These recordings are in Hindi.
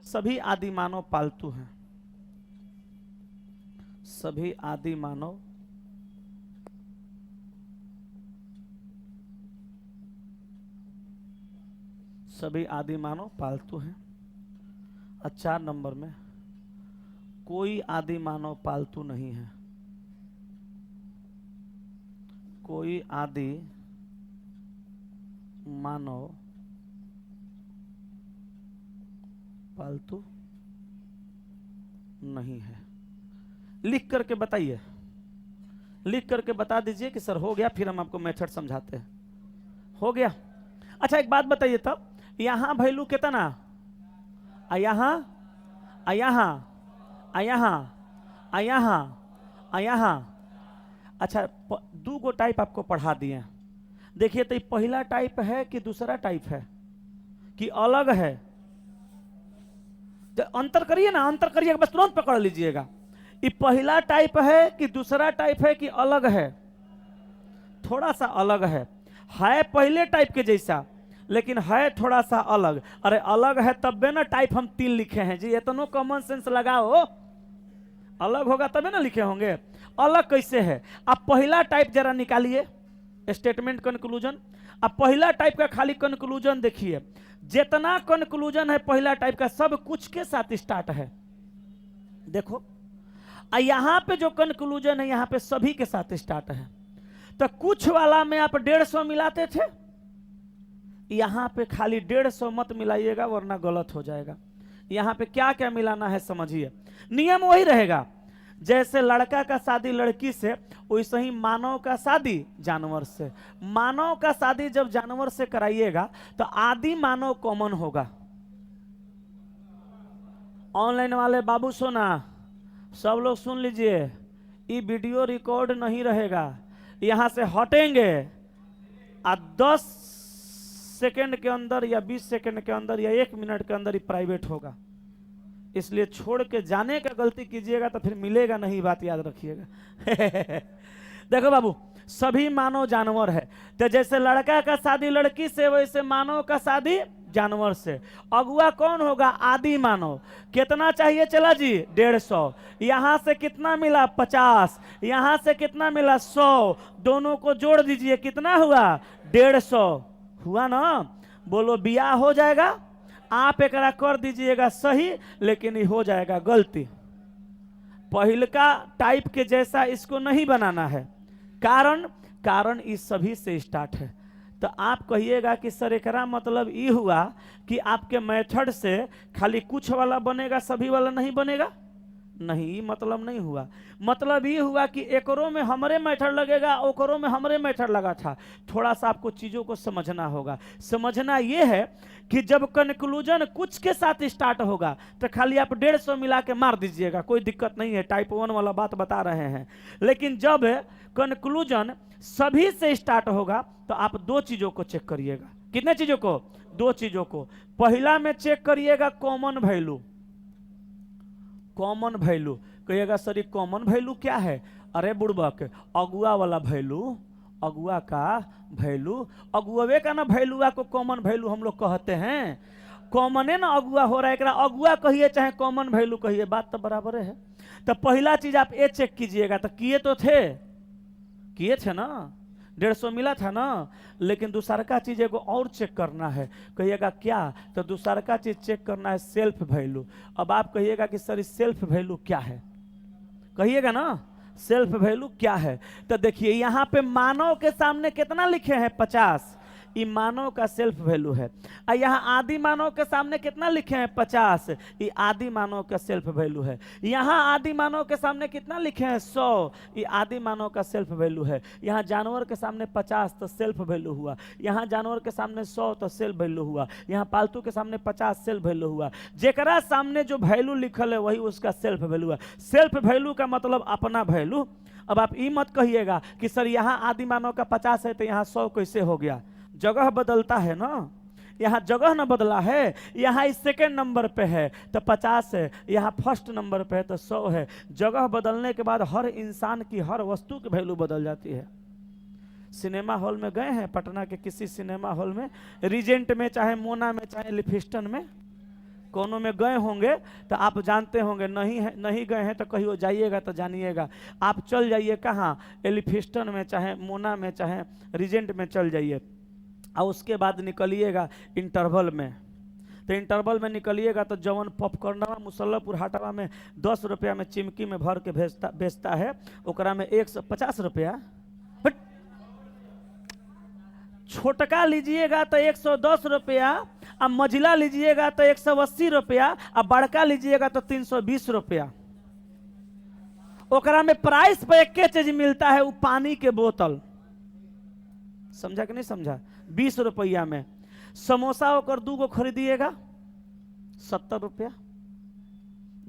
सभी आदि मानव पालतू हैं। सभी आदि मानव पालतू हैं। और 4 नंबर में कोई आदि मानव पालतू नहीं है। कोई आदि मानव पालतू नहीं है। लिख करके बताइए, लिख करके बता दीजिए कि सर हो गया, फिर हम आपको मेथड समझाते हैं। हो गया? अच्छा एक बात बताइए तब, यहां वैल्यू कितना, यहां, यहां, यहां, यहां, यहां। अच्छा 2 गो टाइप आपको पढ़ा दिए। देखिए तो ये पहला टाइप है कि दूसरा टाइप है कि अलग है? अंतर करिए ना, अंतर करिए, बस तुरंत पकड़ लीजिएगा। ये पहला टाइप है कि दूसरा टाइप है कि अलग है? थोड़ा सा अलग है पहले टाइप के जैसा, लेकिन है थोड़ा सा अलग। अरे अलग है तब ना टाइप हम 3 लिखे हैं जी, इतना कॉमन सेंस लगाओ। अलग होगा तबे ना लिखे होंगे। अलग कैसे है? आप पहला टाइप जरा निकालिए, स्टेटमेंट कंक्लूजन। अब पहला टाइप का खाली कंक्लूजन देखिए, जितना कंक्लूजन है पहला टाइप का सब कुछ के साथ स्टार्ट है। देखो यहां पे जो कंक्लूजन है यहां पे सभी के साथ स्टार्ट है। तो कुछ वाला में आप 150 मिलाते थे, यहां पे खाली 150 मत मिलाइएगा वरना गलत हो जाएगा। यहां पे क्या क्या मिलाना है समझिए, नियम वही रहेगा। जैसे लड़का का शादी लड़की से, वैसे ही मानव का शादी जानवर से। मानव का शादी जब जानवर से कराइएगा तो आदि मानव कॉमन होगा। ऑनलाइन वाले बाबू सोना सब लोग सुन लीजिए, ये वीडियो रिकॉर्ड नहीं रहेगा। यहां से हटेंगे 10 सेकंड के अंदर या 20 सेकंड के अंदर या 1 मिनट के अंदर ही प्राइवेट होगा। इसलिए छोड़ के जाने का गलती कीजिएगा तो फिर मिलेगा नहीं, बात याद रखिएगा। देखो बाबू, सभी मानव जानवर है। तो जैसे लड़का का शादी लड़की से, वैसे मानव का शादी जानवर से। अगुआ कौन होगा? आदि मानव। कितना चाहिए चला जी? 150। यहां से कितना मिला? 50। यहां से कितना मिला? 100। दोनों को जोड़ दीजिए, कितना हुआ? 150 हुआ ना। बोलो बियाह हो जाएगा? आप एक कर दीजिएगा सही, लेकिन ये हो जाएगा गलती। पहलका टाइप के जैसा इसको नहीं बनाना है। कारण इस सभी से स्टार्ट है। तो आप कहिएगा कि सर एकरा मतलब ये हुआ कि आपके मेथड से खाली कुछ वाला बनेगा, सभी वाला नहीं बनेगा? नहीं, मतलब नहीं हुआ। मतलब ये हुआ कि एकरों में हमरे मेथड लगेगा, ओकरों में हमरे मेथड लगा था। थोड़ा सा आपको चीजों को समझना होगा। समझना ये है कि जब कंक्लूजन कुछ के साथ स्टार्ट होगा तो खाली आप 150 मिला के मार दीजिएगा, कोई दिक्कत नहीं है। टाइप 1 वाला बात बता रहे हैं। लेकिन जब कंक्लूजन सभी से स्टार्ट होगा तो आप 2 चीजों को चेक करिएगा। कितने चीजों को? 2 चीजों को। पहला में चेक करिएगा कॉमन वैल्यू। कॉमन वैल्यू कहिएगा सर ये कॉमन वैल्यू क्या है? अरे बुड़बक, अगुआ वाला वैल्यू, अगुआ का वैल्यू, अगुआ का ना वैल्यू को कॉमन वैल्यू हम लोग कहते हैं। कॉमन है ना अगुआ हो रहा है, अगुआ कहिए चाहे कॉमन वैल्यू कहिए, बात तो बराबर है। तो पहला चीज आप ये चेक कीजिएगा। तो किए थे ना, 150 मिला था ना। लेकिन दूसरा का चीज एगो और चेक करना है। कहिएगा क्या? तो दूसरा का चीज चेक करना है सेल्फ वैल्यू। अब आप कहिएगा कि सर इस सेल्फ वैल्यू क्या है? कहिएगा ना सेल्फ वैल्यू क्या है। तो देखिए यहां पे मानव के सामने कितना लिखे हैं? 50। ये मानव का सेल्फ वैल्यू है। और यहाँ आदि मानव के सामने कितना लिखे हैं? 50। ये आदि मानव का सेल्फ वैल्यू है। यहाँ आदि मानव के सामने कितना लिखे हैं? 100। ये आदि मानव का सेल्फ वैल्यू है। यहाँ जानवर के सामने 50 तो सेल्फ वैल्यू हुआ। यहाँ जानवर के सामने 100 तो सेल्फ वैल्यू हुआ। यहाँ पालतू के सामने 50 सेल्फ वैल्यू हुआ। जेकरा सामने जो वैल्यू लिखल है वही उसका सेल्फ वैल्यू है। सेल्फ वैल्यू का मतलब अपना वैल्यू। अब आप ये मत कहिएगा कि सर यहाँ आदि मानव का 50 है तो यहाँ 100 कैसे हो गया? जगह बदलता है ना। यहाँ जगह न बदला है, यहाँ इस सेकेंड नंबर पे है तो 50 है, यहाँ फर्स्ट नंबर पे है तो 100 है। जगह बदलने के बाद हर इंसान की, हर वस्तु की वैल्यू बदल जाती है। सिनेमा हॉल में गए हैं? पटना के किसी सिनेमा हॉल में, रीजेंट में, चाहे मोना में, चाहे लिफिस्टन में, कोनों में गए होंगे तो आप जानते होंगे, नहीं है नहीं गए हैं तो कहीं वो जाइएगा तो जानिएगा। आप चल जाइए कहाँ, एलिफिस्टन में, चाहे मोना में, चाहे रीजेंट में चल जाइए, और उसके बाद निकलिएगा इंटरवल में। तो इंटरवल में निकलिएगा तो जवन पॉपकॉर्नवा मुसल्लापुर हाटवा में 10 रुपया में चिमकी में भर के बेचता है, ओकरा में 150 रुपया। बट छोटका लीजिएगा तो 110 रुपया, अब मझिला लीजिएगा तो 180 रुपया, अब बड़का लीजिएगा तो 320 रुपया। ओकरा में प्राइस पे एक चीज मिलता है, वो पानी के बोतल। समझा कि नहीं समझा? 20 रुपया में समोसा होकर 2 गो खरीदिएगा 70 रुपया,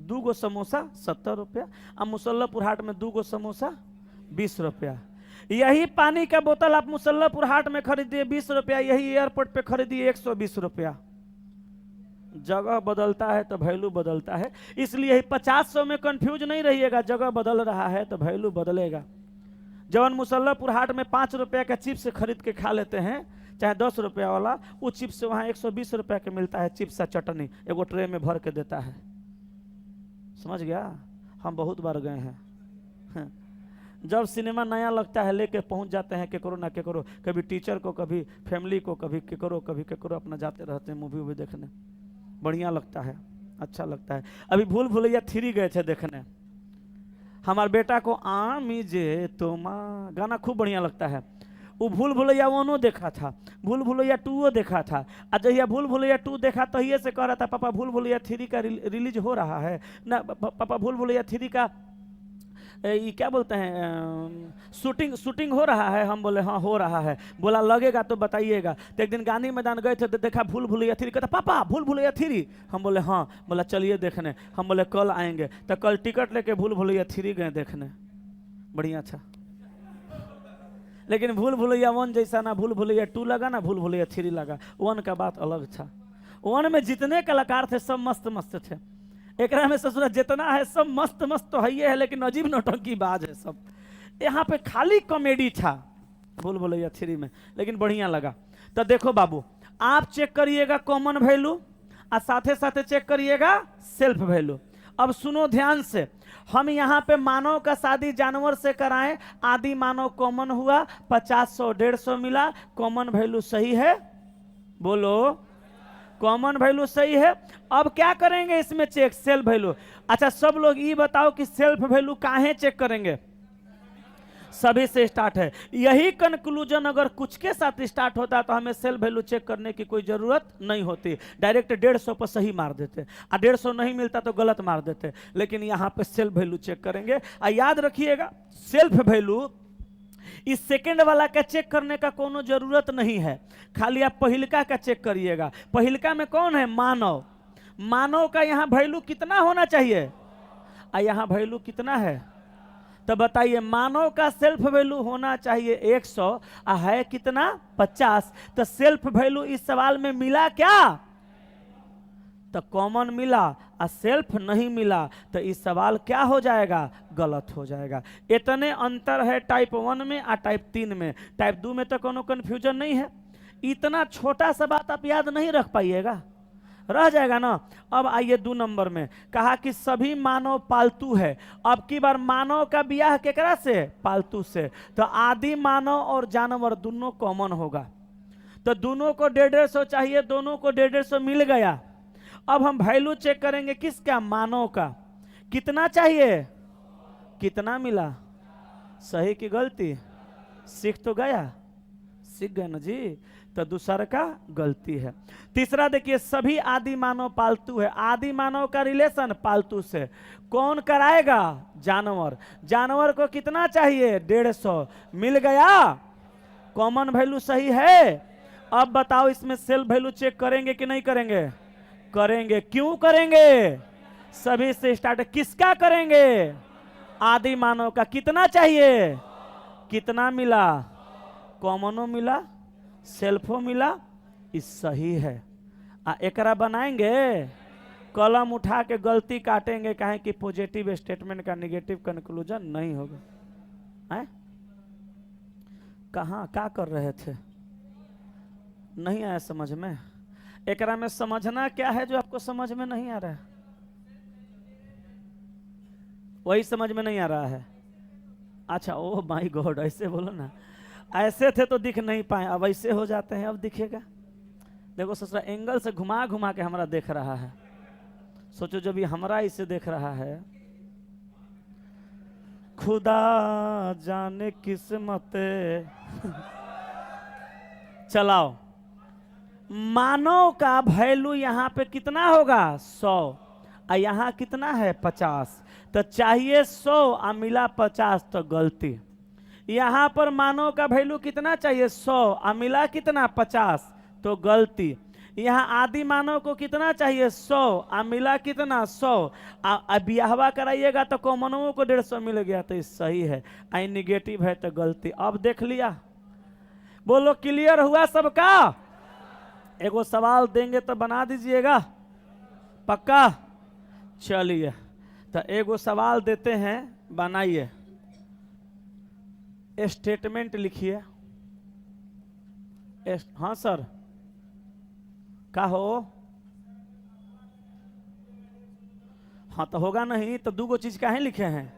2 गो समोसा 70 रुपया। अब मुसल्लापुर हाट में 2 गो समोसा 20 रुपया। यही पानी का बोतल आप मुसल्लापुर हाट में खरीदिए 20 रुपया, यही एयरपोर्ट पे खरीदिए 120 रुपया। जगह बदलता है तो वैल्यू बदलता है, इसलिए 50-100 में कंफ्यूज नहीं रहिएगा, जगह बदल रहा है तो वैल्यू बदलेगा। जवन मुसल्लापुर हाट में 5 रुपया का चिप्स खरीद के खा लेते हैं, चाहे 10 रुपया वाला, वो चिप्स वहाँ 120 रुपया के मिलता है, चिप्स या चटनी एगो ट्रे में भर के देता है। समझ गया? हम बहुत बार गए हैं। जब सिनेमा नया लगता है लेके पहुंच जाते हैं केकरो ना केकरो, कभी टीचर को, कभी फैमिली को, कभी केकरो अपना जाते रहते हैं मूवी देखने। बढ़िया लगता है, अच्छा लगता है। अभी भूल भुलैया 3 गए थे देखने, हमारे बेटा को आमी जे तो माँ गाना खूब बढ़िया लगता है। वो भूल भुलैया 1 देखा था, भूल भुलैया 2 देखा था, और जब भूल भुलैया 2 देखा तो ये से कह रहा था पापा भूल भुलैया 3 का रिलीज हो रहा है ना, पापा भूल भुलैया 3 का ये क्या बोलते हैं शूटिंग हो रहा है। हम बोले हाँ हो रहा है। बोला लगेगा तो बताइएगा। तो एक दिन गांधी मैदान गए थे तो देखा भूल भुलैया 3, कहता पापा भूल भुलैया 3। हम बोले हाँ। बोला चलिए देखने। हम बोले कल आएंगे। तो कल टिकट लेके भूल भुलैया 3 गए देखने, बढ़िया था। लेकिन भूल भुलैया 1 जैसा ना भूल भुलैया 2 लगा ना भूल भुलैया 3 लगा। 1 का बात अलग था। 1 में जितने कलाकार थे सब मस्त मस्त थे। एकरा में ससुरा जितना है सब मस्त मस्त तो है, लेकिन अजीब नौटंकी बाज है सब। यहाँ पे खाली कॉमेडी था भूल भुलैया 3 में, लेकिन बढ़िया लगा। तो देखो बाबू, आप चेक करिएगा कॉमन वैल्यू और साथे साथे चेक करिएगा सेल्फ वैल्यू। अब सुनो ध्यान से, हम यहाँ पे मानव का शादी जानवर से कराएं, आदि मानव कॉमन हुआ, 50, 100, 150 मिला, कॉमन वैल्यू सही है? बोलो कॉमन वैल्यू सही है। अब क्या करेंगे इसमें चेक? Self value. अच्छा सब लोग ये बताओ कि सेल्फ वैल्यू काहे चेक करेंगे? सभी से स्टार्ट है। यही कंक्लूजन अगर कुछ के साथ स्टार्ट होता तो हमें सेल्फ वैल्यू चेक करने की कोई जरूरत नहीं होती, डायरेक्ट 150 पर सही मार देते, और 150 नहीं मिलता तो गलत मार देते। लेकिन यहाँ पे सेल्फ वैल्यू चेक करेंगे। और याद रखिएगा सेल्फ वैल्यू इस सेकंड वाला का चेक करने का कोनो जरूरत नहीं है, खाली आप पहिलका का चेक करिएगा। पहिलका में कौन है? मानव। मानव का यहाँ वैल्यू कितना होना चाहिए और यहाँ वैल्यू कितना है? तो बताइए, मानव का सेल्फ वैल्यू होना चाहिए 100 और है कितना? 50। तो सेल्फ वैल्यू इस सवाल में मिला क्या? तो कॉमन मिला और सेल्फ नहीं मिला, तो इस सवाल क्या हो जाएगा? गलत हो जाएगा। इतने अंतर है टाइप 1 में और टाइप 3 में। टाइप 2 में तो कोनो कंफ्यूजन नहीं है। इतना छोटा सा बात आप याद नहीं रख पाइएगा, रह जाएगा ना। अब आइए 2 नंबर में, कहा कि सभी मानव पालतू है। अब की बार मानव का ब्याह केकरा से? पालतू से। तो आदि मानव और जानवर दोनों कॉमन होगा। तो दोनों को 150 चाहिए, दोनों को 150 मिल गया। अब हम वैल्यू चेक करेंगे किसका? मानव का। कितना चाहिए? कितना मिला? सही की गलती? सीख तो गया, सीख गए ना जी। तो दूसरा का गलती है। तीसरा देखिए, सभी आदि मानव पालतू है। आदि मानव का रिलेशन पालतू से। कौन कराएगा? जानवर। जानवर को कितना चाहिए? 150 मिल गया। कॉमन वैल्यू सही है। अब बताओ इसमें सेल्फ वैल्यू चेक करेंगे कि नहीं करेंगे? करेंगे। क्यों करेंगे? सभी से स्टार्ट। किसका करेंगे? आदि मानव का। कितना चाहिए? कितना मिला? कॉमनो मिला, सेल्फो मिला, इस सही है। एकरा बनाएंगे, कलम उठा के गलती काटेंगे, कहें कि पॉजिटिव स्टेटमेंट का नेगेटिव कंक्लूजन नहीं होगा। कहाँ क्या कर रहे थे? नहीं आया समझ में? एकरा में समझना क्या है जो आपको समझ में नहीं आ रहा है? वही समझ में नहीं आ रहा है। अच्छा, ओ माय गॉड, ऐसे बोलो ना। ऐसे थे तो दिख नहीं पाए, अब ऐसे हो जाते हैं, अब दिखेगा। देखो ससुरा एंगल से घुमा घुमा के हमारा देख रहा है। सोचो जब ये हमारा इसे देख रहा है। खुदा जाने किस्मत चलाओ। मानव का वैल्यू यहाँ पे कितना होगा? 100, और यहाँ कितना है? 50। तो चाहिए 100 और मिला 50, तो गलती। यहाँ पर मानव का वैल्यू कितना चाहिए? 100 और मिला कितना? 50, तो गलती। यहाँ आदि मानव को कितना चाहिए? 100 और मिला कितना? 100। ब्याहवा कराइएगा तो कॉमनों को 150 मिल गया, तो ये सही है। आई निगेटिव है तो गलती। अब देख लिया? बोलो क्लियर हुआ सबका? एगो सवाल देंगे तो बना दीजिएगा, पक्का? चलिए तो एगो सवाल देते हैं, बनाइए। स्टेटमेंट लिखिए। हाँ सर, का हो? हाँ तो होगा नहीं तो दूगो चीज काहे लिखे हैं?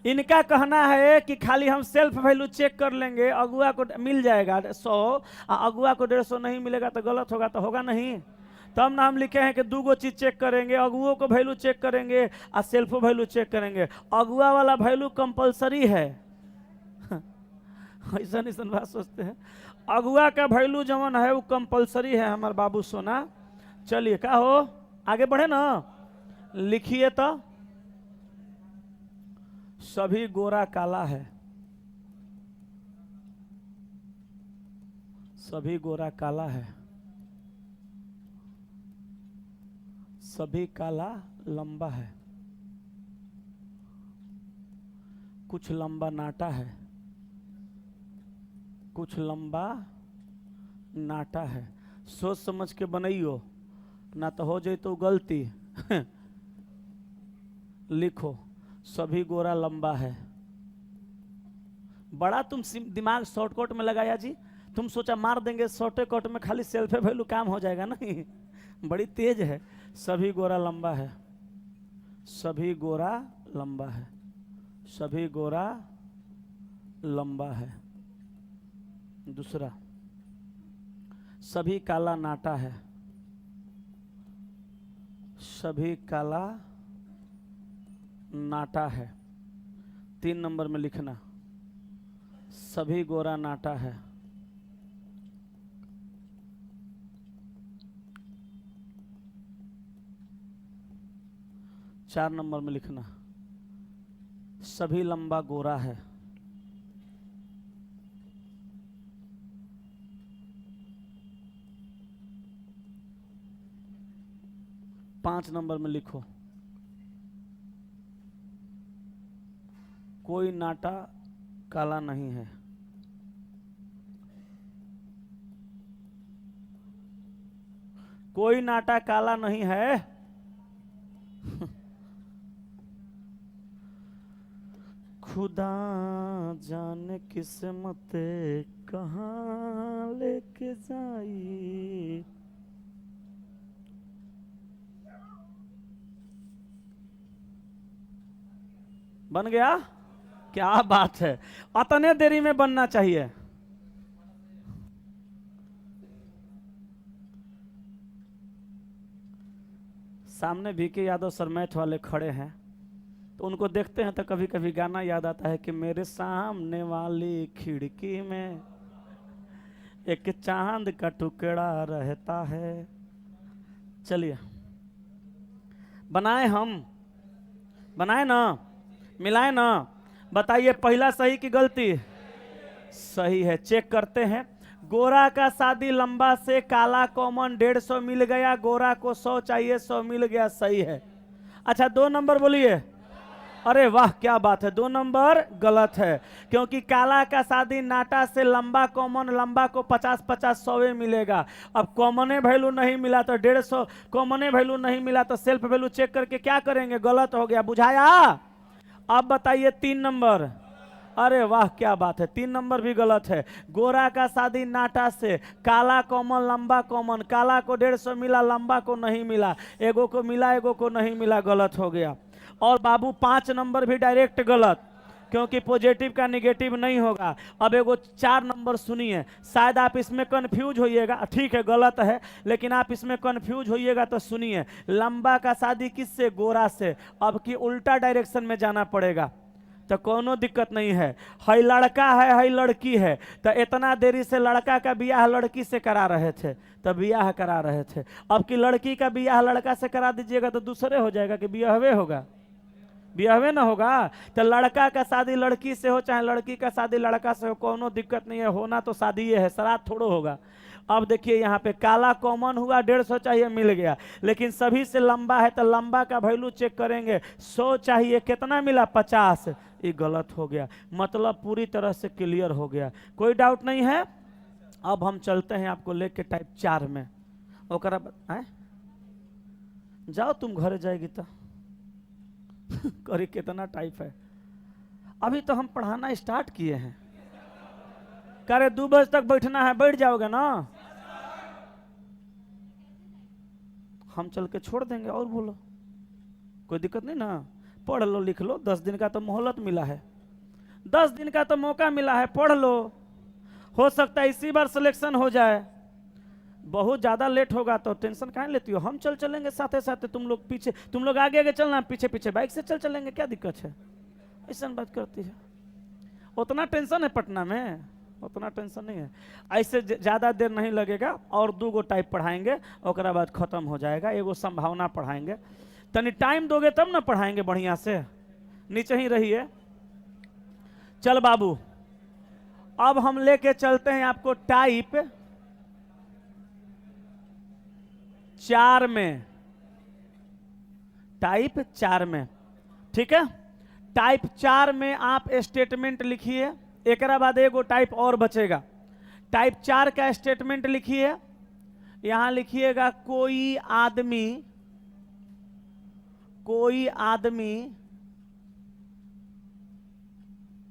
इनका कहना है कि खाली हम सेल्फ वैल्यू चेक कर लेंगे, अगुआ को मिल जाएगा 100 और अगुआ को 150 नहीं मिलेगा तो गलत होगा, तो होगा नहीं। तब ना हम लिखे हैं कि दूगो चीज चेक करेंगे, अगुओं को वैल्यू चेक करेंगे और सेल्फ वैल्यू चेक करेंगे। अगुआ वाला वैल्यू कंपलसरी है। ऐसा नहीं बात सोचते हैं। अगुआ का वैल्यू जवन है वो कंपलसरी है हमारे बाबू सोना। चलिए का हो, आगे बढ़े ना। लिखिए तो, सभी गोरा काला है। सभी गोरा काला है। सभी काला लंबा है। कुछ लंबा नाटा है। कुछ लंबा नाटा है। सोच समझ के बनाइयो, ना तो हो जाए तो गलती। लिखो सभी गोरा लंबा है। बड़ा तुम दिमाग शॉर्टकट में लगाया जी। तुम सोचा मार देंगे शॉर्टकट में, खाली सेल्फ वैल्यू काम हो जाएगा। नहीं, बड़ी तेज है। सभी गोरा लंबा है। सभी गोरा लंबा है। सभी गोरा लंबा है। दूसरा, सभी काला नाटा है। सभी काला नाटा है। 3 नंबर में लिखना, सभी गोरा नाटा है। चार नंबर में लिखना, सभी लंबा गोरा है। पांच नंबर में लिखो, कोई नाटा काला नहीं है। कोई नाटा काला नहीं है। खुदा जाने किस्मत कहाँ लेके जाई। बन गया? क्या बात है, अतने देरी में बनना चाहिए। सामने VK यादव सर मैथ वाले खड़े हैं, तो उनको देखते हैं तो कभी कभी गाना याद आता है कि मेरे सामने वाली खिड़की में एक चांद का टुकड़ा रहता है। चलिए बनाए, हम बनाए ना, मिलाए ना। बताइए पहला सही की गलती? सही है। चेक करते हैं। गोरा का शादी लंबा से काला कॉमन 150 मिल गया, गोरा को 100 चाहिए, 100 मिल गया, सही है। अच्छा 2 नंबर बोलिए। अरे वाह क्या बात है, 2 नंबर गलत है, क्योंकि काला का शादी नाटा से लंबा कॉमन, लंबा को 50-50 100 मिलेगा। अब कॉमने वैल्यू नहीं मिला तो 150, कॉमने वैल्यू नहीं मिला तो सेल्फ वैल्यू चेक करके क्या करेंगे? गलत हो गया, बुझाया? अब बताइए 3 नंबर। अरे वाह क्या बात है, 3 नंबर भी गलत है। गोरा का शादी नाटा से, काला कॉमन लंबा कॉमन, काला को 150 मिला, लंबा को नहीं मिला, एगो को मिला एगो को नहीं मिला, गलत हो गया। और बाबू 5 नंबर भी डायरेक्ट गलत, क्योंकि पॉजिटिव का निगेटिव नहीं होगा। अब एगो 4 नंबर सुनिए, शायद आप इसमें कंफ्यूज होइएगा, ठीक है गलत है, लेकिन आप इसमें कंफ्यूज होइएगा तो सुनिए। लंबा का शादी किससे? गोरा से। अब की उल्टा डायरेक्शन में जाना पड़ेगा, तो कोनो दिक्कत नहीं है। हई लड़का है हई लड़की है, तो इतना देरी से लड़का का बियाह लड़की से करा रहे थे, तो बियाह करा रहे थे। अब की लड़की का बियाह लड़का से करा दीजिएगा तो दूसरे हो जाएगा कि बियाहवे होगा? बियाहवे ना होगा। तो लड़का का शादी लड़की से हो चाहे लड़की का शादी लड़का से हो, कोनो दिक्कत नहीं है, होना तो शादी ये है, श्राद्ध थोड़ो होगा। अब देखिए यहाँ पे काला कॉमन हुआ, 150 चाहिए, मिल गया। लेकिन सभी से लंबा है तो लंबा का वैल्यू चेक करेंगे, 100 चाहिए, कितना मिला? 50। ये गलत हो गया, मतलब पूरी तरह से क्लियर हो गया, कोई डाउट नहीं है। अब हम चलते हैं आपको लेके टाइप 4 में। ओकरा जाओ तुम घर जाएगी तो करी कितना टाइप है, अभी तो हम पढ़ाना स्टार्ट किए हैं। करे 2 बजे तक बैठना है, बैठ जाओगे ना? हम चल के छोड़ देंगे, और बोलो, कोई दिक्कत नहीं ना। पढ़ लो लिख लो, 10 दिन का तो मोहलत मिला है, 10 दिन का तो मौका मिला है, पढ़ लो, हो सकता है इसी बार सिलेक्शन हो जाए। बहुत ज्यादा लेट होगा तो टेंशन काहे लेती हो, हम चलेंगे साथे साथे, तुम लोग पीछे, तुम लोग आगे आगे चलना, पीछे पीछे बाइक से चलेंगे, क्या दिक्कत है? ऐसा बात करती है, उतना टेंशन है पटना में? उतना टेंशन नहीं है। ऐसे ज्यादा देर नहीं लगेगा, और 2 गो टाइप पढ़ाएंगे, ओकरा बाद खत्म हो जाएगा। एगो संभावना पढ़ाएंगे, तनी टाइम दोगे तब ना पढ़ाएंगे बढ़िया से, नीचे ही रहिए। चल बाबू, अब हम लेके चलते हैं आपको टाइप 4 में, टाइप 4 में, ठीक है। टाइप 4 में आप स्टेटमेंट लिखिए, एक बाद एगो टाइप और बचेगा। टाइप 4 का स्टेटमेंट लिखिए, यहां लिखिएगा कोई आदमी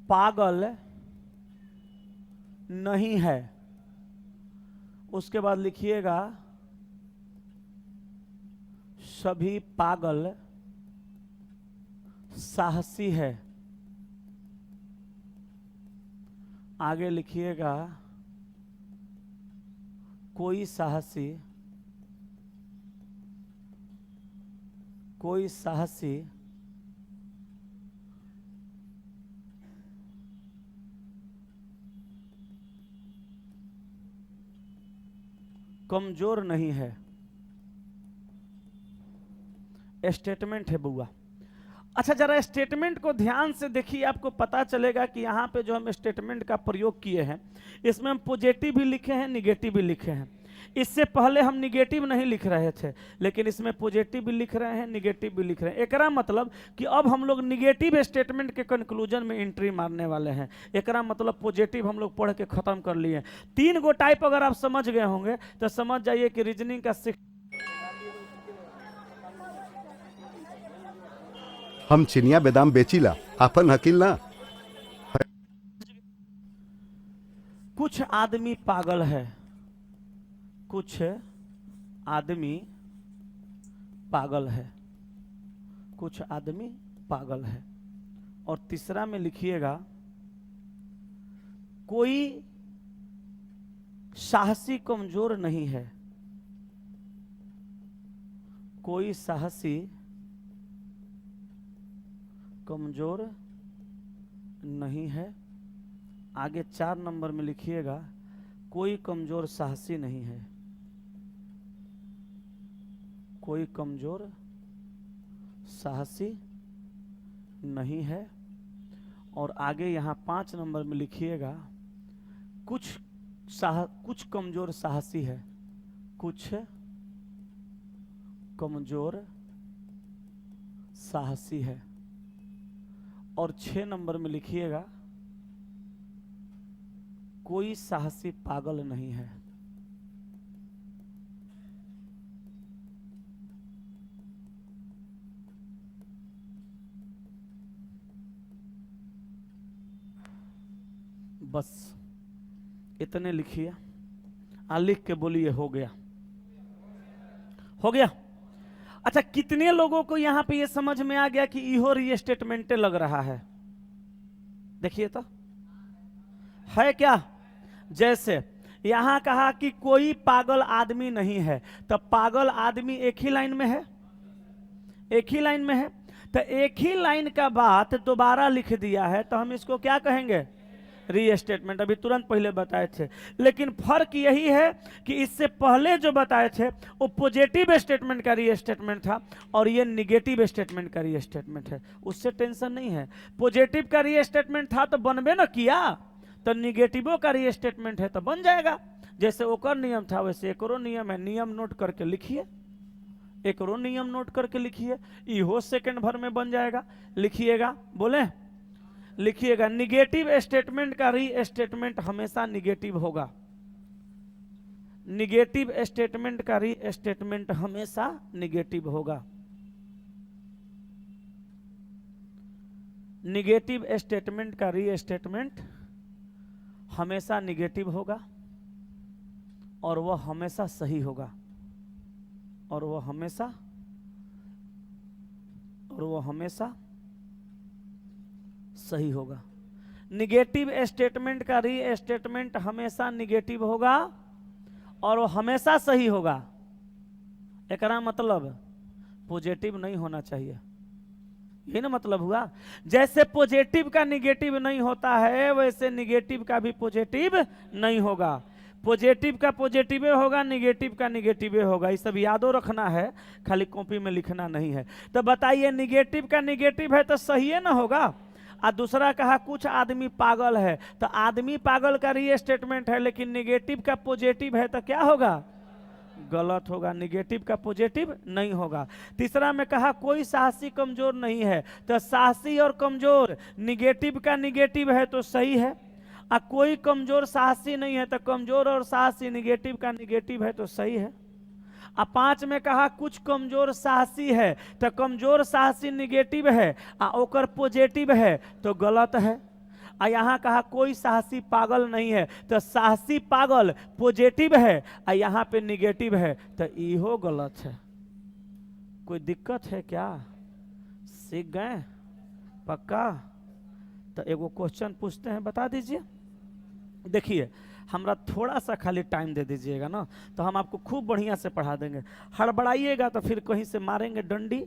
पागल नहीं है। उसके बाद लिखिएगा सभी पागल साहसी है। आगे लिखिएगा कोई साहसी कमजोर नहीं है। स्टेटमेंट है बुआ। अच्छा, जरा स्टेटमेंट को ध्यान से देखिए, आपको पता चलेगा कि यहाँ पे जो हम स्टेटमेंट का प्रयोग किए हैं, इसमें हम पॉजिटिव भी लिखे हैं, निगेटिव भी लिखे हैं। इससे पहले हम निगेटिव नहीं लिख रहे थे, लेकिन इसमें पॉजिटिव भी लिख रहे हैं, निगेटिव भी लिख रहे हैं। एकरा मतलब कि अब हम लोग निगेटिव स्टेटमेंट के कंक्लूजन में एंट्री मारने वाले हैं। एकरा मतलब पॉजिटिव हम लोग पढ़ के खत्म कर लिए। 3 गो टाइप अगर आप समझ गए होंगे तो समझ जाइए कि रीजनिंग का हम चिनिया बेदाम बेचीला, आपन हकील ना। कुछ आदमी पागल है, कुछ आदमी पागल है, कुछ आदमी पागल है। और तीसरा में लिखिएगा कोई साहसी कमजोर नहीं है, कोई साहसी कमजोर नहीं है। आगे 4 नंबर में लिखिएगा कोई कमजोर साहसी नहीं है, कोई कमजोर साहसी नहीं है। और आगे यहां 5 नंबर में लिखिएगा कुछ कमजोर साहसी है, कुछ कमजोर साहसी है। और 6 नंबर में लिखिएगा कोई साहसी पागल नहीं है। बस इतने लिखिए, लिख के बोलिए हो गया, हो गया। अच्छा, कितने लोगों को यहां पे ये समझ में आ गया कि इहो रीस्टेटमेंट लग रहा है? देखिए तो है क्या। जैसे यहां कहा कि कोई पागल आदमी नहीं है, तो पागल आदमी एक ही लाइन में है, एक ही लाइन में है। तो एक ही लाइन का बात दोबारा लिख दिया है, तो हम इसको क्या कहेंगे? रीस्टेटमेंट। अभी तुरंत पहले बताए थे, लेकिन फर्क यही है कि इससे पहले जो बताए थे वो पॉजिटिव स्टेटमेंट का रीस्टेटमेंट था और ये निगेटिव स्टेटमेंट का रीस्टेटमेंट है। उससे टेंशन नहीं है। पॉजिटिव का रीस्टेटमेंट था तो बनबे ना किया, तो निगेटिवो का रीस्टेटमेंट है तो बन जाएगा। जैसे ओकर नियम था वैसे एकरो नियम है। नियम नोट करके लिखिए, एकरो नियम नोट करके लिखिए, इहो सेकंड भर में बन जाएगा। लिखिएगा, बोले लिखिएगा। निगेटिव स्टेटमेंट का रीस्टेटमेंट हमेशा निगेटिव होगा। निगेटिव स्टेटमेंट का रीस्टेटमेंट हमेशा निगेटिव होगा। निगेटिव स्टेटमेंट का रीस्टेटमेंट हमेशा निगेटिव होगा और वह हमेशा सही होगा, और वह हमेशा सही होगा। निगेटिव स्टेटमेंट का रीस्टेटमेंट हमेशा निगेटिव होगा और वो हमेशा सही होगा। एकरा मतलब पॉजिटिव नहीं होना चाहिए, यही ना मतलब हुआ। जैसे पॉजिटिव का निगेटिव नहीं होता है, वैसे निगेटिव का भी पॉजिटिव नहीं होगा। पॉजिटिव का पॉजिटिव होगा, निगेटिव का निगेटिव होगा। ये सब यादो रखना है, खाली कॉपी में लिखना नहीं है। तो बताइए, निगेटिव का निगेटिव है तो सही है ना होगा। और दूसरा कहा कुछ आदमी पागल है, तो आदमी पागल का रीस्टेटमेंट है, लेकिन निगेटिव का पॉजिटिव है तो क्या होगा? गलत होगा। निगेटिव का पॉजिटिव नहीं होगा। तीसरा में कहा कोई साहसी कमजोर नहीं है, तो साहसी और कमजोर निगेटिव का निगेटिव है तो सही है। और कोई कमजोर साहसी नहीं है, तो कमजोर और साहसी निगेटिव का निगेटिव है तो सही है। और 5 में कहा कुछ कमजोर साहसी है, तो कमजोर साहसी निगेटिव है और ओकर पॉजिटिव है तो गलत है। और यहाँ कहा कोई साहसी पागल नहीं है, तो साहसी पागल पॉजिटिव है और यहाँ पे निगेटिव है तो इहो गलत है। कोई दिक्कत है क्या? सीख गए पक्का? तो एगो क्वेश्चन पूछते हैं, बता दीजिए। देखिए, हमरा थोड़ा सा खाली टाइम दे दीजिएगा ना, तो हम आपको खूब बढ़िया से पढ़ा देंगे। हड़बड़ाइएगा तो फिर कहीं से मारेंगे डंडी।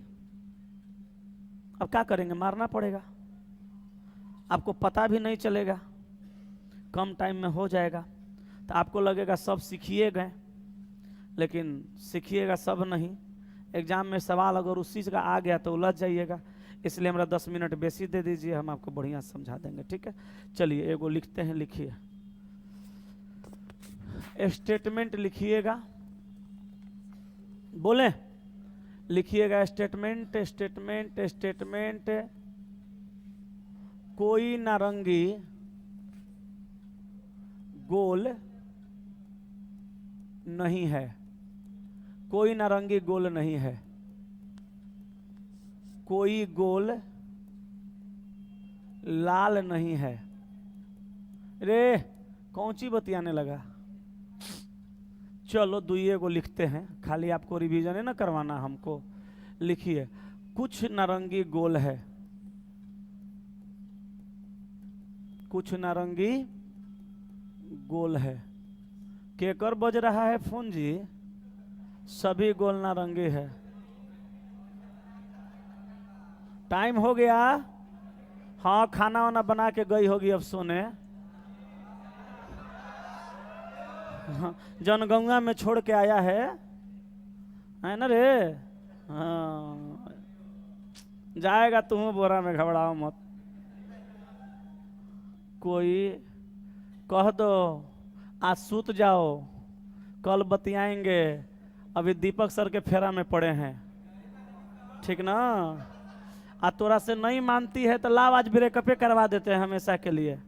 अब क्या करेंगे? मारना पड़ेगा। आपको पता भी नहीं चलेगा, कम टाइम में हो जाएगा। तो आपको लगेगा सब सीखिए गए, लेकिन सीखिएगा सब नहीं। एग्जाम में सवाल अगर उसी का आ गया तो उलझ जाइएगा। इसलिए हमरा 10 मिनट बेसी दे दीजिए, हम आपको बढ़िया समझा देंगे। ठीक है, चलिए एगो लिखते हैं। लिखिए, स्टेटमेंट लिखिएगा, बोले लिखिएगा। Statement statement statement. कोई नारंगी गोल नहीं है, कोई नारंगी गोल नहीं है। कोई गोल लाल नहीं है। रे कौन सी बतियाने लगा? चलो दुइये को लिखते हैं, खाली आपको रिवीजन है ना करवाना हमको। लिखिए, कुछ नारंगी गोल है, कुछ नारंगी गोल है। केकर बज रहा है फोन जी? सभी गोल नारंगी है। टाइम हो गया। हाँ, खाना वाना बना के गई होगी अब सोने। जनगंगा में छोड़ के आया है ना रे? हाँ, जाएगा तुम बोरा में, घबराओ मत। कोई कह दो आज सूत जाओ, कल बतियाएंगे, अभी दीपक सर के फेरा में पड़े हैं। ठीक ना? आ तोरा से नहीं मानती है तो लाव आज ब्रेकअपे करवा देते हैं हमेशा के लिए।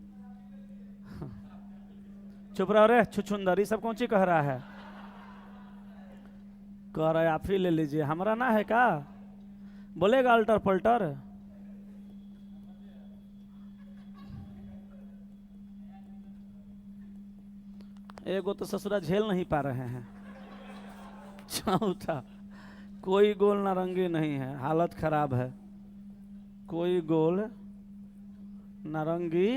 चुप रहो रे छुछुंदर, ये सब कौन सी कह रहा है? कह रहा है आप ही ले लीजिए, हमारा ना है का? बोलेगा अल्टर पल्टर। एगो तो ससुरा झेल नहीं पा रहे हैं। चौथा, कोई गोल नारंगी नहीं है, हालत खराब है। कोई गोल नारंगी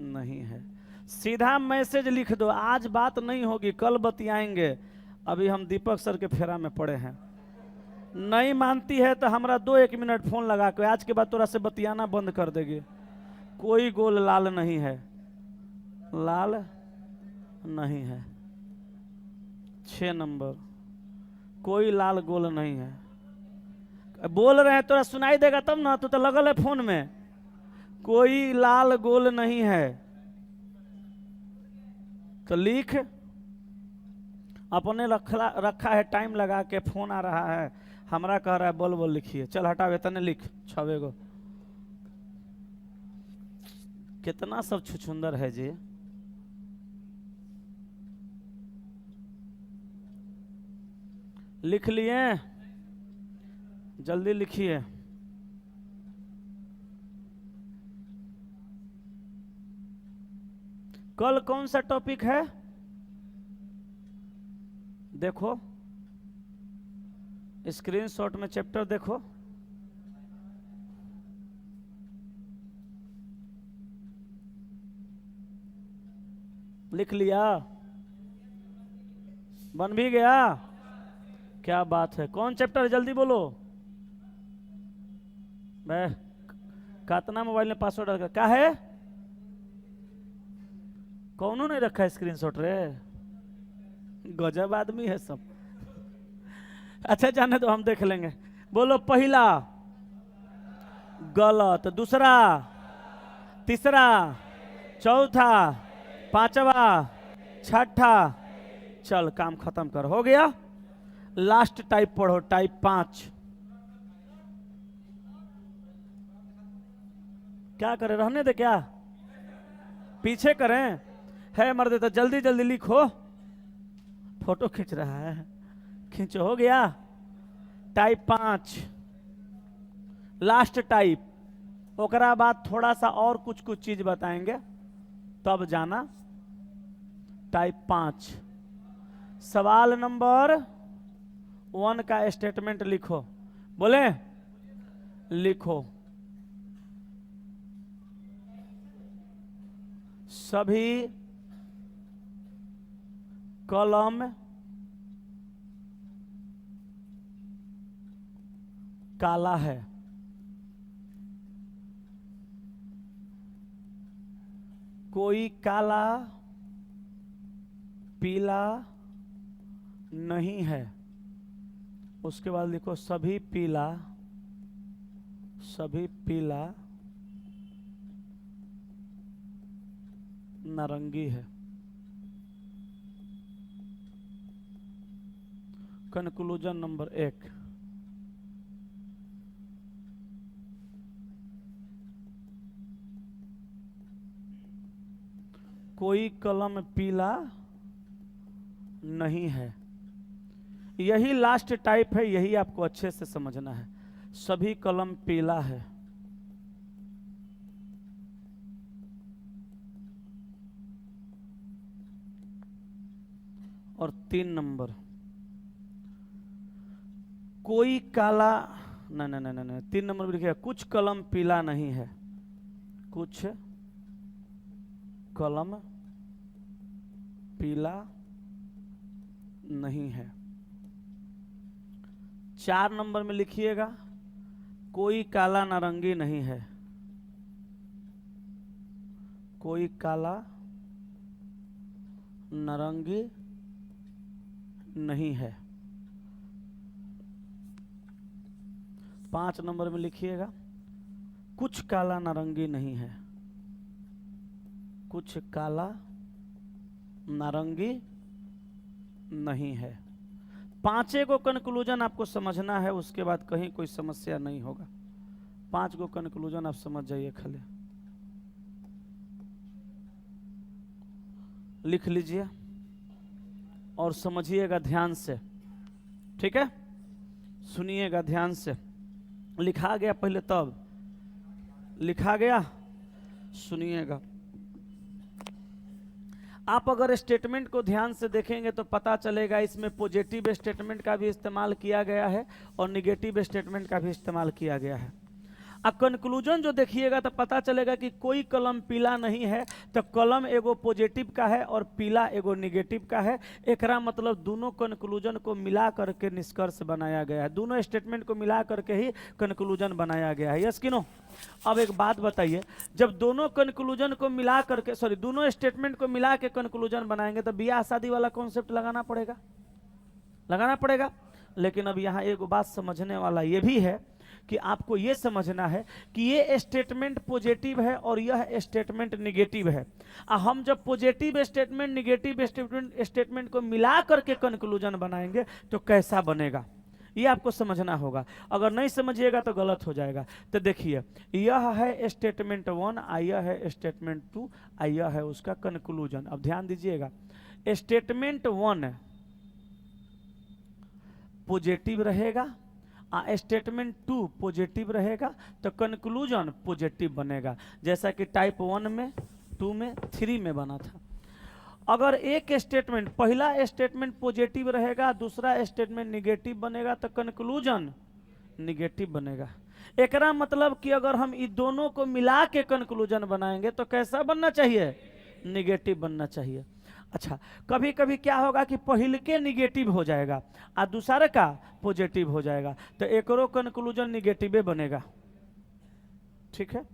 नहीं है। सीधा मैसेज लिख दो, आज बात नहीं होगी, कल बतियाएंगे। अभी हम दीपक सर के फेरा में पड़े हैं। नहीं मानती है तो हमरा 2-1 मिनट फोन लगा के आज के बाद तोरा से बतियाना बंद कर देगी। कोई गोल लाल नहीं है, लाल नहीं है। 6 नंबर, कोई लाल गोल नहीं है। बोल रहे हैं, तोरा सुनाई देगा तब ना, तू तो लगल है फोन में। कोई लाल गोल नहीं है तो लिख। अपने रखा है, टाइम लगा के फोन आ रहा है, हमरा कह रहा है बोल बोल लिखिए। चल हटा, वेतन लिख 6 गो। कितना सब छुछुंदर है जी। लिख लिए? जल्दी लिखिए। कल कौन सा टॉपिक है देखो, स्क्रीनशॉट में चैप्टर देखो। लिख लिया? बन भी गया? क्या बात है। कौन चैप्टर, जल्दी बोलो। मैं कातना मोबाइल में पासवर्ड रखा क्या है? कौनों नहीं रखा है स्क्रीनशॉट रे, गजब आदमी है सब। अच्छा जाने तो हम देख लेंगे। बोलो, पहला गलत, दूसरा, तीसरा, चौथा, पांचवा, छठा। चल काम खत्म कर, हो गया। लास्ट टाइप पढ़ो, टाइप 5। क्या करें, रहने दे क्या, पीछे करें? है मर्द तो जल्दी जल्दी लिखो। फोटो खींच रहा है, खींचो। हो गया टाइप 5, लास्ट टाइप। ओकरा बाद थोड़ा सा और कुछ कुछ चीज बताएंगे, तब जाना। टाइप 5, सवाल नंबर 1 का स्टेटमेंट लिखो। बोले, लिखो। सभी कलम काला है। कोई काला पीला नहीं है। उसके बाद लिखो, सभी पीला नारंगी है। कंक्लूजन नंबर 1, कोई कलम पीला नहीं है। यही लास्ट टाइप है, यही आपको अच्छे से समझना है। सभी कलम पीला है। और 3 नंबर, कोई काला नहीं, 3 नंबर में लिखिएगा, कुछ कलम पीला नहीं है। कुछ कलम पीला नहीं है। 4 नंबर में लिखिएगा, कोई काला नारंगी नहीं है। कोई काला नारंगी नहीं है। 5 नंबर में लिखिएगा, कुछ काला नारंगी नहीं है। कुछ काला नारंगी नहीं है। 5 को कंक्लूजन आपको समझना है, उसके बाद कहीं कोई समस्या नहीं होगा। 5 को कंक्लूजन आप समझ जाइए खाली। लिख लीजिए और समझिएगा ध्यान से, ठीक है? सुनिएगा ध्यान से। लिखा गया पहले, तब लिखा गया, सुनिएगा। आप अगर स्टेटमेंट को ध्यान से देखेंगे तो पता चलेगा इसमें पॉजिटिव स्टेटमेंट का भी इस्तेमाल किया गया है और निगेटिव स्टेटमेंट का भी इस्तेमाल किया गया है। अब कंक्लूजन जो देखिएगा तो पता चलेगा कि कोई कलम पीला नहीं है, तो कलम एगो पॉजिटिव का है और पीला एगो निगेटिव का है। एकरा मतलब दोनों कंक्लूजन को मिला करके निष्कर्ष बनाया गया है, दोनों स्टेटमेंट को मिला करके ही कंक्लूजन बनाया गया है। यस कि नो? अब एक बात बताइए, जब दोनों कंक्लूजन को मिला करके दोनों स्टेटमेंट को मिला के कंक्लूजन बनाएंगे तो ब्याह शादी वाला कॉन्सेप्ट लगाना पड़ेगा। लेकिन अब यहाँ एक बात समझने वाला ये भी है कि आपको ये समझना है कि ये स्टेटमेंट पॉजिटिव है और यह स्टेटमेंट निगेटिव है। हम जब पॉजिटिव स्टेटमेंट निगेटिव स्टेटमेंट को मिला करके कंक्लूजन बनाएंगे तो कैसा बनेगा, ये आपको समझना होगा। अगर नहीं समझिएगा तो गलत हो जाएगा। तो देखिए, यह है स्टेटमेंट 1, यह है स्टेटमेंट 2, यह है उसका कंक्लूजन। अब ध्यान दीजिएगा, स्टेटमेंट 1 पॉजिटिव रहेगा, स्टेटमेंट 2 पॉजिटिव रहेगा, तो कंक्लूजन पॉजिटिव बनेगा, जैसा कि टाइप 1 में, 2 में, 3 में बना था। अगर एक स्टेटमेंट, पहला स्टेटमेंट पॉजिटिव रहेगा, दूसरा स्टेटमेंट निगेटिव बनेगा, तो कंक्लूजन निगेटिव बनेगा। एकरा मतलब कि अगर हम इन दोनों को मिला के कंक्लूजन बनाएंगे तो कैसा बनना चाहिए? निगेटिव बनना चाहिए। अच्छा, कभी कभी क्या होगा कि पहले के निगेटिव हो जाएगा और दूसरे का पॉजिटिव हो जाएगा, तो एकरो कंक्लूजन निगेटिव बनेगा। ठीक है।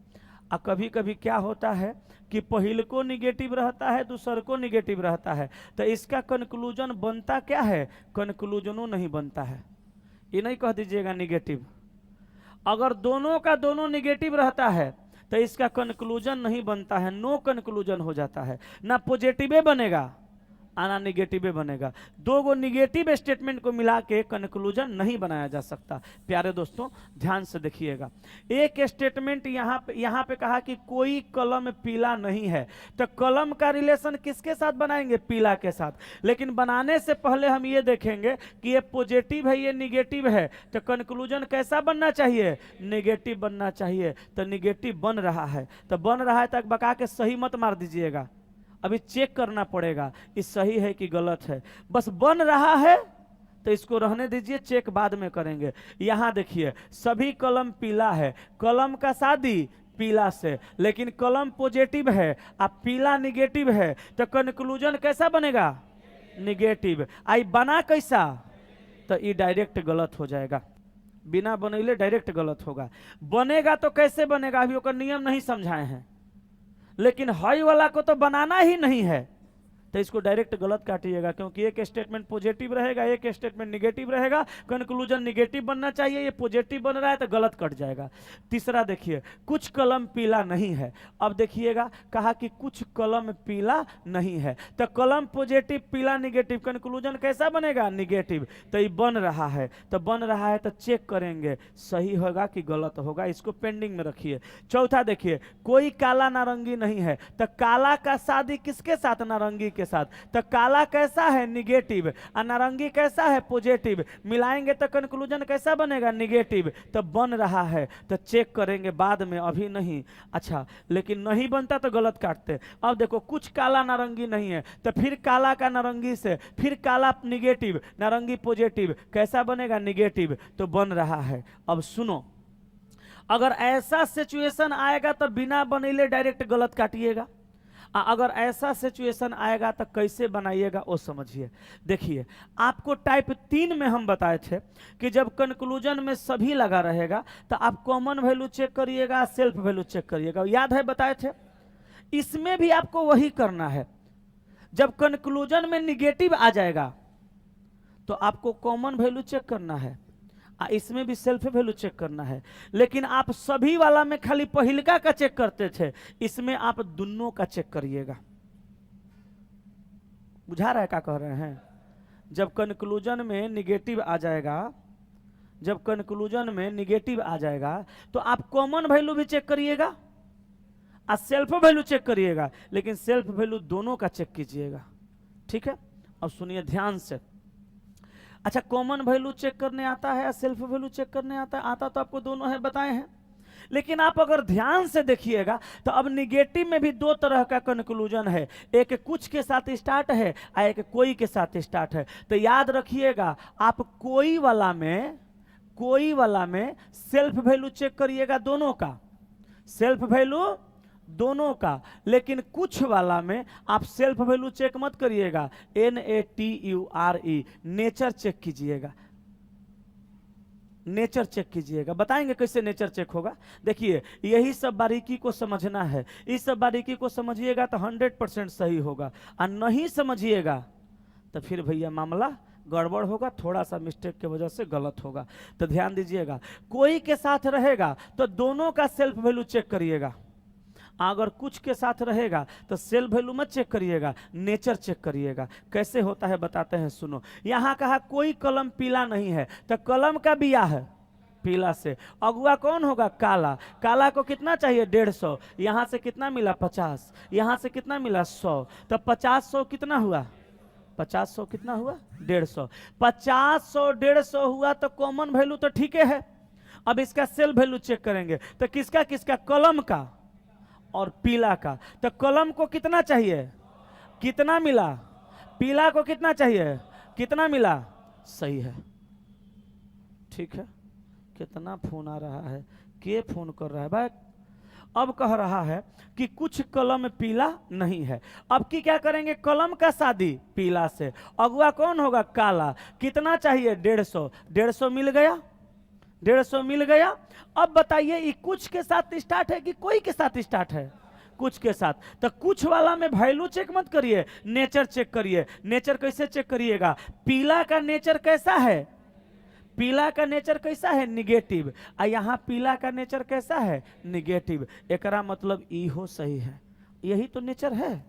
और कभी कभी क्या होता है कि पहले को निगेटिव रहता है, दूसरे को निगेटिव रहता है, तो इसका कंक्लूजन बनता क्या है? कंक्लूजनों नहीं बनता है। ये नहीं कह दीजिएगा निगेटिव। अगर दोनों का दोनों निगेटिव रहता है तो इसका कंक्लूजन नहीं बनता है, नो कंक्लूजन हो जाता है, ना पॉजिटिव बनेगा आना निगेटिव बनेगा। दो गो निगेटिव स्टेटमेंट को मिला के कंक्लूजन नहीं बनाया जा सकता। प्यारे दोस्तों ध्यान से देखिएगा, एक स्टेटमेंट यहाँ पे कहा कि कोई कलम पीला नहीं है, तो कलम का रिलेशन किसके साथ बनाएंगे? पीला के साथ। लेकिन बनाने से पहले हम ये देखेंगे कि ये पॉजिटिव है, ये निगेटिव है, तो कंक्लूजन कैसा बनना चाहिए? निगेटिव बनना चाहिए। तो निगेटिव बन रहा है, तो बन रहा है तक बका के सही मत मार दीजिएगा, अभी चेक करना पड़ेगा ये सही है कि गलत है। बस बन रहा है तो इसको रहने दीजिए, चेक बाद में करेंगे। यहां देखिए, सभी कलम पीला है, कलम का शादी पीला से, लेकिन कलम पॉजिटिव है और पीला निगेटिव है, तो कंक्लूजन कैसा बनेगा? निगेटिव। आई बना कैसा? तो ये डायरेक्ट गलत हो जाएगा, बिना बनैले डायरेक्ट गलत होगा। बनेगा तो कैसे बनेगा? अभी उसका नियम नहीं समझाए हैं, लेकिन हाई वाला को तो बनाना ही नहीं है, तो इसको डायरेक्ट गलत काटिएगा, क्योंकि एक स्टेटमेंट पॉजिटिव रहेगा, एक स्टेटमेंट निगेटिव रहेगा, कंक्लूजन निगेटिव बनना चाहिए, ये पॉजिटिव बन रहा है तो गलत कट जाएगा। तीसरा देखिए, कुछ कलम पीला नहीं है। अब देखिएगा, कहा कि कुछ कलम पीला नहीं है, तो कलम पॉजिटिव, पीला निगेटिव, कंक्लूजन कैसा बनेगा? निगेटिव। तो ये बन रहा है, तो बन रहा है तो चेक करेंगे सही होगा कि गलत होगा, इसको पेंडिंग में रखिए। चौथा देखिए, कोई काला नारंगी नहीं है, तो काला का शादी किसके साथ? नारंगी के साथ। तो काला कैसा है? निगेटिव, और नारंगी कैसा है? पॉजिटिव। मिलाएंगे तो कंक्लूजन कैसा बनेगा? निगेटिव। तो बन रहा है तो चेक करेंगे बाद में, अभी नहीं। अच्छा, लेकिन नहीं बनता तो गलत काटते। अब देखो, कुछ काला नारंगी नहीं है, तो फिर काला का नारंगी से, फिर काला निगेटिव, नारंगी पॉजिटिव, कैसा बनेगा? निगेटिव। तो बन रहा है। अब सुनो, अगर ऐसा सिचुएशन आएगा तो बिना बनैले डायरेक्ट गलत काटिएगा, अगर ऐसा सिचुएशन आएगा तो कैसे बनाइएगा वो समझिए। देखिए, आपको टाइप 3 में हम बताए थे कि जब कंक्लूजन में सभी लगा रहेगा तो आप कॉमन वैल्यू चेक करिएगा, सेल्फ वैल्यू चेक करिएगा, याद है बताए थे। इसमें भी आपको वही करना है। जब कंक्लूजन में निगेटिव आ जाएगा तो आपको कॉमन वैल्यू चेक करना है, इसमें भी सेल्फ वैल्यू चेक करना है। लेकिन आप सभी वाला में खाली पहिलका का चेक करते थे, इसमें आप दोनों का चेक करिएगा। बुझा रहा है क्या कह रहे हैं? जब कंक्लूजन में निगेटिव आ जाएगा, जब कंक्लूजन में निगेटिव आ जाएगा तो आप कॉमन वैल्यू भी चेक करिएगा और सेल्फ वैल्यू चेक करिएगा, लेकिन सेल्फ वैल्यू दोनों का चेक कीजिएगा। ठीक है, अब सुनिए ध्यान से। अच्छा, कॉमन वैल्यू चेक करने आता है या सेल्फ वैल्यू चेक करने आता है? आता तो आपको दोनों है, बताए हैं। लेकिन आप अगर ध्यान से देखिएगा तो अब निगेटिव में भी दो तरह का कंक्लूजन है, एक कुछ के साथ स्टार्ट है और एक कोई के साथ स्टार्ट है। तो याद रखिएगा, आप कोई वाला में सेल्फ वैल्यू चेक करिएगा दोनों का, सेल्फ वैल्यू दोनों का, लेकिन कुछ वाला में आप सेल्फ वैल्यू चेक मत करिएगा, NATURE नेचर चेक कीजिएगा, नेचर चेक कीजिएगा। बताएंगे कैसे नेचर चेक होगा। देखिए यही सब बारीकी को समझना है, इस सब बारीकी को समझिएगा तो 100% सही होगा, और नहीं समझिएगा तो फिर भैया मामला गड़बड़ होगा, थोड़ा सा मिस्टेक की वजह से गलत होगा। तो ध्यान दीजिएगा, कोई के साथ रहेगा तो दोनों का सेल्फ वैल्यू चेक करिएगा, अगर कुछ के साथ रहेगा तो सेल्फ वैल्यू मत चेक करिएगा, नेचर चेक करिएगा। कैसे होता है बताते हैं, सुनो। यहां कहा कोई कलम पीला नहीं है, तो कलम का बिया है पीला से, अगुआ कौन होगा, काला। काला को कितना चाहिए, 150, यहां से कितना मिला 50, यहां से कितना मिला 100, तो 50 100 कितना हुआ, 50 100 कितना हुआ 150, 50 100 150 हुआ तो कॉमन वैल्यू तो ठीक है। अब इसका सेल्फ वैल्यू चेक करेंगे तो किसका किसका, कलम का और पीला का। तो कलम को कितना चाहिए, कितना मिला, पीला को कितना चाहिए, कितना मिला, सही है, ठीक है। कितना फोन आ रहा है, के फोन कर रहा है भाई। अब कह रहा है कि कुछ कलम पीला नहीं है। अब की क्या करेंगे, कलम का शादी पीला से, अगुआ कौन होगा, काला। कितना चाहिए, 150, 150 मिल गया, 150 मिल गया। अब बताइए ये कुछ के साथ स्टार्ट है कि कोई के साथ स्टार्ट है, कुछ के साथ। तो कुछ वाला में वैल्यू चेक मत करिए, नेचर चेक करिए। नेचर कैसे चेक करिएगा, पीला का नेचर कैसा है, पीला का नेचर कैसा है, निगेटिव, और यहाँ पीला का नेचर कैसा है, निगेटिव। एकरा मतलब ई हो सही है, यही तो नेचर है,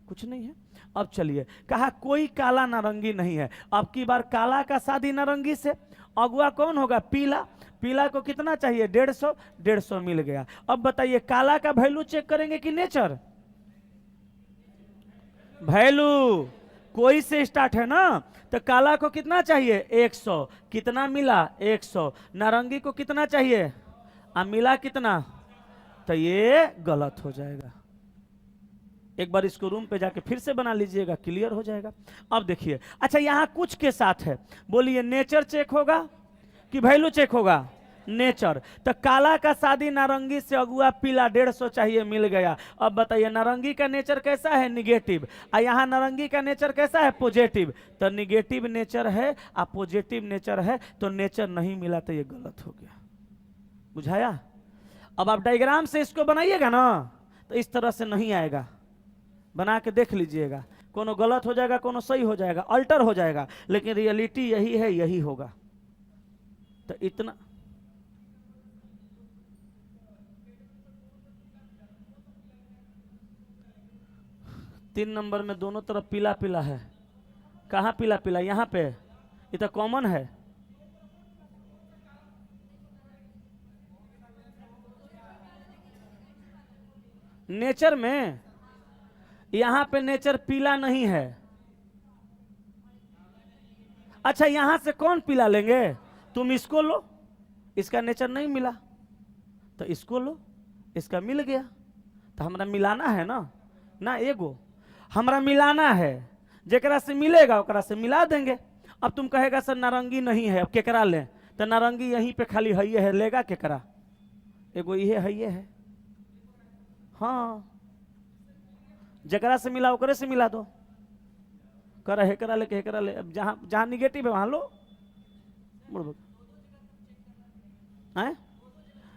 कुछ नहीं है। अब चलिए, कहा कोई काला नारंगी नहीं है। अब की बार काला का शादी नारंगी से, अगुआ कौन होगा, पीला। पीला को कितना चाहिए, 150, 150 मिल गया। अब बताइए काला का वैल्यू चेक करेंगे कि नेचर, वैल्यू कोई से स्टार्ट है ना, तो काला को कितना चाहिए, 100, कितना मिला 100। नारंगी को कितना चाहिए, मिला कितना, तो ये गलत हो जाएगा। एक बार इसको रूम पे जाके फिर से बना लीजिएगा, क्लियर हो जाएगा। अब देखिए, अच्छा यहां कुछ के साथ है, बोलिए नेचर चेक होगा कि वैल्यू चेक होगा, नेचर। तो काला का शादी नारंगी से, अगुआ पीला 150 चाहिए, मिल गया। अब बताइए नारंगी का नेचर कैसा है, निगेटिव, और यहाँ नारंगी का नेचर कैसा है, पॉजिटिव। तो निगेटिव नेचर है और पॉजिटिव नेचर है, तो नेचर नहीं मिला, तो ये गलत हो गया। बुझाया। अब आप डायग्राम से इसको बनाइएगा ना तो इस तरह से नहीं आएगा, बना के देख लीजिएगा, कोनो गलत हो जाएगा, कोनो सही हो जाएगा, अल्टर हो जाएगा, लेकिन रियलिटी यही है, यही होगा। तो इतना 3 नंबर में दोनों तरफ पीला पीला है। कहाँ पीला पीला, यहाँ पे, ये तो कॉमन है। नेचर में यहां पे नेचर पीला नहीं है। अच्छा यहां से कौन पीला लेंगे, तुम इसको लो, इसका नेचर नहीं मिला, तो इसको लो, इसका मिल गया। तो हमरा मिलाना है ना, ना एगो हमरा मिलाना है, जेकरा से मिलेगा ओकरा से मिला देंगे। अब तुम कहेगा सर नारंगी नहीं है, अब केकरा लें, तो नारंगी यहीं पे खाली हइये है, लेगा केकरा, एगो ये हइये है। हाँ जकरा से मिला ओकरे से मिला दो, कर हेकरा ले के हेकरा ले, अब जहां जहां निगेटिव है वहां लो। हैं?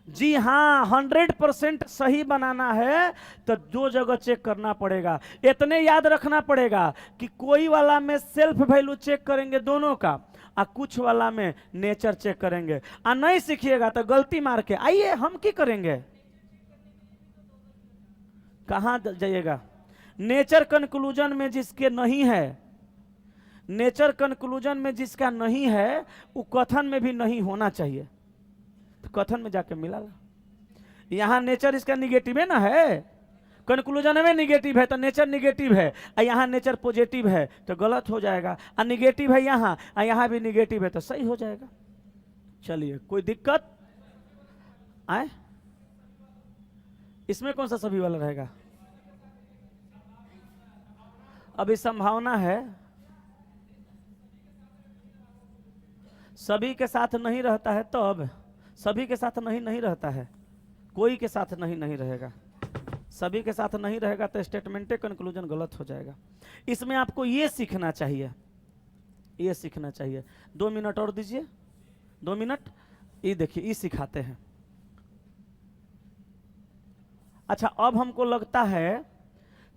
जी हाँ, 100% सही बनाना है तो 2 जगह चेक करना पड़ेगा। इतने याद रखना पड़ेगा कि कोई वाला में सेल्फ वैल्यू चेक करेंगे दोनों का, और कुछ वाला में नेचर चेक करेंगे। और नहीं सीखिएगा तो गलती मार के आइए, हम की करेंगे, कहां जाइएगा। नेचर कंक्लूजन में जिसके नहीं है, नेचर कंक्लूजन में जिसका नहीं है, वो कथन में भी नहीं होना चाहिए। तो कथन में जाके मिला, यहां नेचर इसका निगेटिव है ना, है कंक्लूजन में निगेटिव है तो नेचर निगेटिव है, और यहां नेचर पॉजिटिव है तो गलत हो जाएगा। और निगेटिव है यहां, और यहां भी निगेटिव है तो सही हो जाएगा। चलिए कोई दिक्कत, आए, इसमें कौन सा सभी वाला रहेगा? अभी संभावना है, सभी के साथ नहीं रहता है, तो अब सभी के साथ नहीं रहता है, कोई के साथ नहीं रहेगा। सभी के साथ नहीं रहेगा तो स्टेटमेंट कंक्लूजन गलत हो जाएगा। इसमें आपको ये सीखना चाहिए, ये सीखना चाहिए। 2 मिनट और दीजिए, 2 मिनट। ये देखिए, ये सिखाते हैं। अच्छा, अब हमको लगता है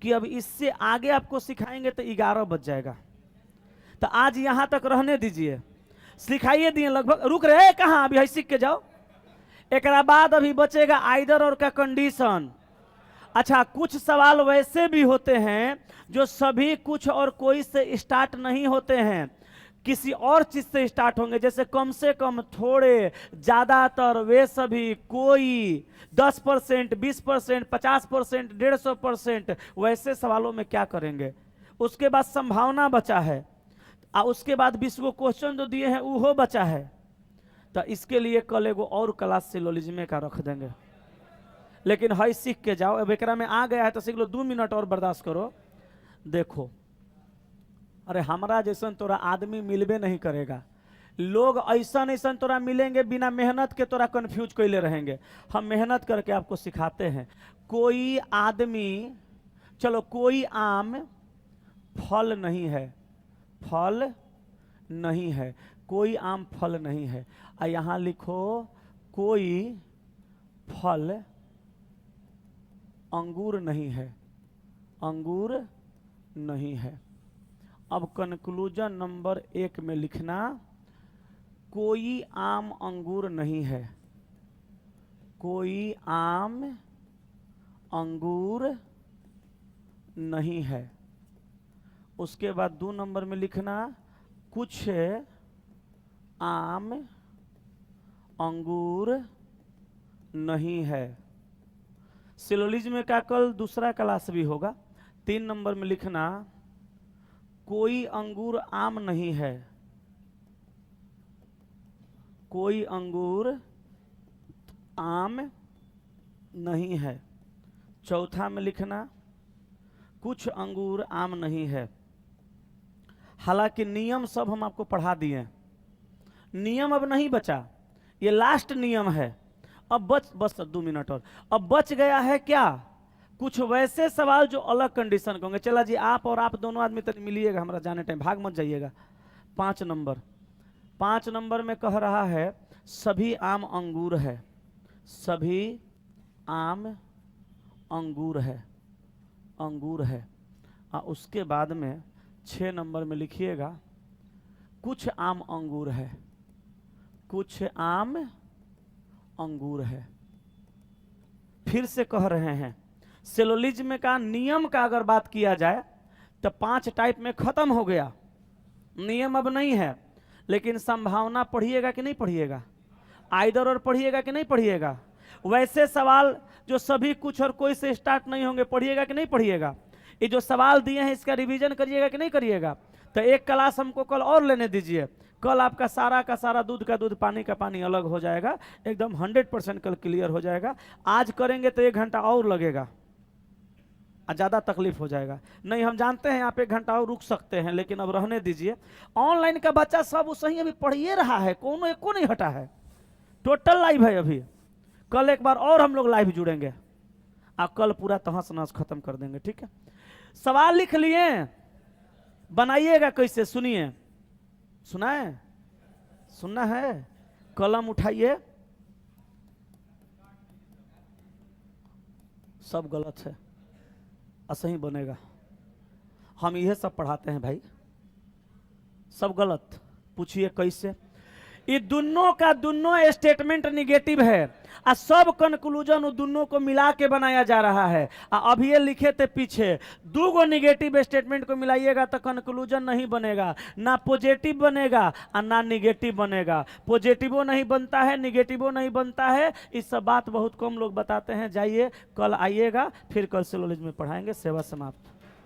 कि अब इससे आगे आपको सिखाएंगे तो 11 बज जाएगा, तो आज यहां तक रहने दीजिए। सिखाइए दिए लगभग, रुक रहे कहां, अभी सीख के जाओ। एक बाद अभी बचेगा आइदर और का कंडीशन। अच्छा, कुछ सवाल वैसे भी होते हैं जो सभी, कुछ और कोई से स्टार्ट नहीं होते हैं, किसी और चीज से स्टार्ट होंगे, जैसे कम से कम, थोड़े, ज्यादातर, वे सभी, कोई, 10%, 20%, 50%, 150%। वैसे सवालों में क्या करेंगे? उसके बाद संभावना बचा है, उसके बाद 20 गो क्वेश्चन जो दिए हैं वो बचा है। तो इसके लिए कल एगो और क्लास सिलोजिज्म का रख देंगे, लेकिन हई सीख के जाओ। अब एकरा में आ गया है तो सीख लो। 2 मिनट और बर्दाश्त करो। देखो, अरे हमारा जैसन तोरा आदमी मिलबे नहीं करेगा, लोग ऐसा तोरा मिलेंगे बिना मेहनत के, तोरा कंफ्यूज कैले रहेंगे। हम मेहनत करके आपको सिखाते हैं। कोई आदमी, चलो, कोई आम फल नहीं है, फल नहीं है, कोई आम फल नहीं है। यहां लिखो, कोई फल अंगूर नहीं है, अंगूर नहीं है। अब कंक्लूजन नंबर 1 में लिखना, कोई आम अंगूर नहीं है, कोई आम अंगूर नहीं है। उसके बाद 2 नंबर में लिखना, कुछ आम अंगूर नहीं है। सिलोजिज्म का कल दूसरा क्लास भी होगा। 3 नंबर में लिखना, कोई अंगूर आम नहीं है, कोई अंगूर आम नहीं है। चौथा में लिखना, कुछ अंगूर आम नहीं है। हालांकि नियम सब हम आपको पढ़ा दिए, नियम अब नहीं बचा, ये लास्ट नियम है। अब बस 2 मिनट और। अब बच गया है क्या? कुछ वैसे सवाल जो अलग कंडीशन के होंगे। चला जी, आप और आप दोनों आदमी तक मिलिएगा, हमारा जाने टाइम, भाग मत जाइएगा। 5 नंबर में कह रहा है, सभी आम अंगूर है, सभी आम अंगूर है, अंगूर है। उसके बाद में 6 नंबर में लिखिएगा, कुछ आम अंगूर है, कुछ आम अंगूर है। फिर से कह रहे हैं, सिलोजिज्म का नियम का अगर बात किया जाए तो 5 टाइप में खत्म हो गया, नियम अब नहीं है। लेकिन संभावना पढ़िएगा कि नहीं पढ़िएगा? आइदर और पढ़िएगा कि नहीं पढ़िएगा? वैसे सवाल जो सभी, कुछ और कोई से स्टार्ट नहीं होंगे, पढ़िएगा कि नहीं पढ़िएगा? ये जो सवाल दिए हैं इसका रिवीजन करिएगा कि नहीं करिएगा? तो एक क्लास हमको कल और लेने दीजिए। कल आपका सारा का सारा दूध का दूध, पानी का पानी अलग हो जाएगा, एकदम 100% कल क्लियर हो जाएगा। आज करेंगे तो 1 घंटा और लगेगा, ज़्यादा तकलीफ हो जाएगा। नहीं, हम जानते हैं आप 1 घंटा और रुक सकते हैं, लेकिन अब रहने दीजिए। ऑनलाइन का बच्चा सब सही अभी पढ़िए रहा है, कोनो एको नहीं हटा है, टोटल लाइव है अभी। कल एक बार और हम लोग लाइव जुड़ेंगे, आप कल पूरा तहस नहस खत्म कर देंगे, ठीक है? सवाल लिख लिए, बनाइएगा कैसे, सुनिए। सुनाए? सुनना है? कलम उठाइए। सब गलत है, असही बनेगा। हम यह सब पढ़ाते हैं भाई, सब गलत। पूछिए कैसे? ये दोनों का दोनों स्टेटमेंट निगेटिव है, और सब कंक्लूजन दोनों को मिला के बनाया जा रहा है। अभी ये लिखे थे पीछे, 2 गो निगेटिव स्टेटमेंट को मिलाइएगा तो कंक्लूजन नहीं बनेगा, ना पॉजिटिव बनेगा और ना निगेटिव बनेगा। पॉजिटिवो नहीं बनता है, निगेटिवो नहीं बनता है। इस सब बात बहुत कम लोग बताते हैं। जाइए, कल आइएगा, फिर कल सिलोजिज्म में पढ़ाएंगे। सेवा समाप्त।